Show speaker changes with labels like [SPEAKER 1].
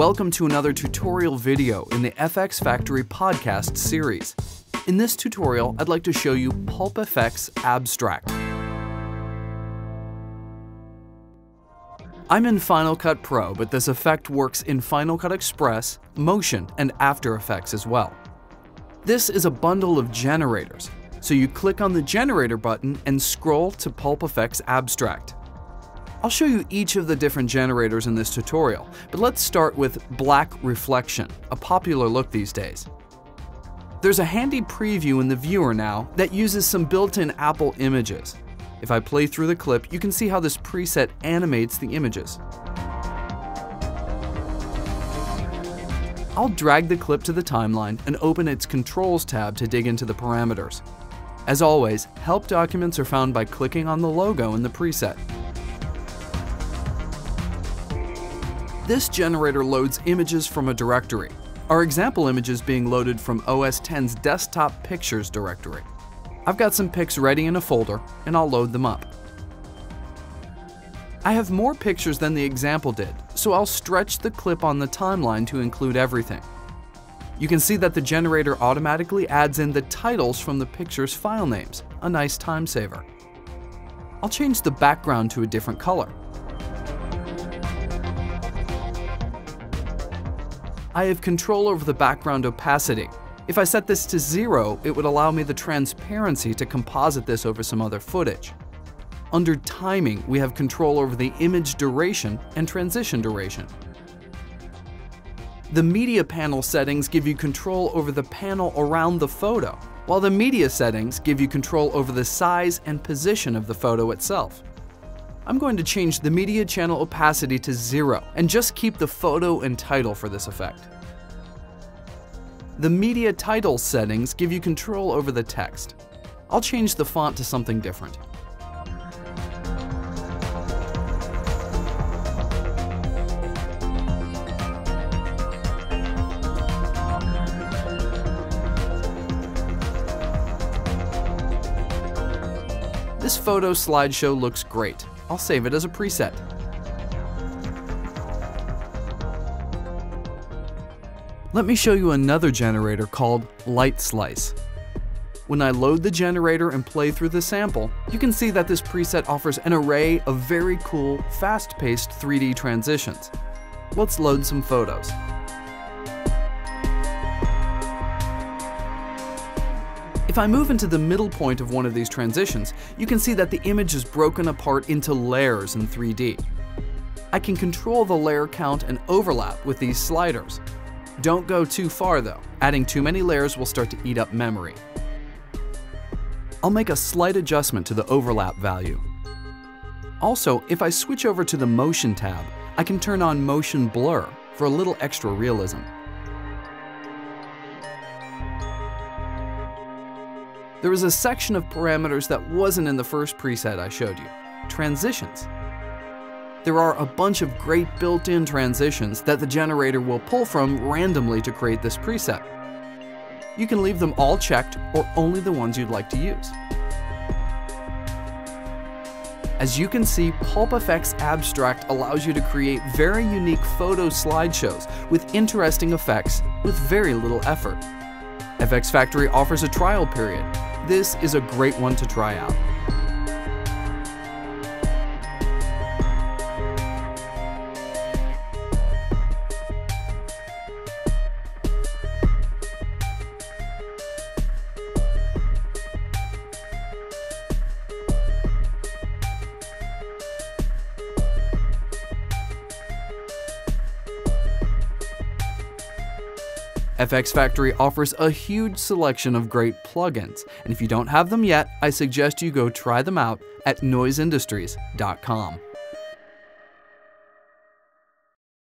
[SPEAKER 1] Welcome to another tutorial video in the FxFactory podcast series. In this tutorial, I'd like to show you PulpFx Abstract. I'm in Final Cut Pro, but this effect works in Final Cut Express, Motion, and After Effects as well. This is a bundle of generators, so you click on the generator button and scroll to PulpFx Abstract. I'll show you each of the different generators in this tutorial, but let's start with Black Reflection, a popular look these days. There's a handy preview in the viewer now that uses some built-in Apple images. If I play through the clip, you can see how this preset animates the images. I'll drag the clip to the timeline and open its Controls tab to dig into the parameters. As always, help documents are found by clicking on the logo in the preset. This generator loads images from a directory. Our example image is being loaded from OS X's Desktop Pictures directory. I've got some pics ready in a folder, and I'll load them up. I have more pictures than the example did, so I'll stretch the clip on the timeline to include everything. You can see that the generator automatically adds in the titles from the picture's file names, a nice time saver. I'll change the background to a different color. I have control over the background opacity. If I set this to 0, it would allow me the transparency to composite this over some other footage. Under timing, we have control over the image duration and transition duration. The media panel settings give you control over the panel around the photo, while the media settings give you control over the size and position of the photo itself. I'm going to change the media channel opacity to 0 and just keep the photo and title for this effect. The media title settings give you control over the text. I'll change the font to something different. This photo slideshow looks great. I'll save it as a preset. Let me show you another generator called Light Slice. When I load the generator and play through the sample, you can see that this preset offers an array of very cool, fast-paced 3D transitions. Let's load some photos. If I move into the middle point of one of these transitions, you can see that the image is broken apart into layers in 3D. I can control the layer count and overlap with these sliders. Don't go too far though. Adding too many layers will start to eat up memory. I'll make a slight adjustment to the overlap value. Also, if I switch over to the Motion tab, I can turn on Motion Blur for a little extra realism. There is a section of parameters that wasn't in the first preset I showed you, transitions. There are a bunch of great built-in transitions that the generator will pull from randomly to create this preset. You can leave them all checked or only the ones you'd like to use. As you can see, PulpFx Abstract allows you to create very unique photo slideshows with interesting effects with very little effort. FxFactory offers a trial period. This is a great one to try out. FxFactory offers a huge selection of great plugins, and if you don't have them yet, I suggest you go try them out at noiseindustries.com.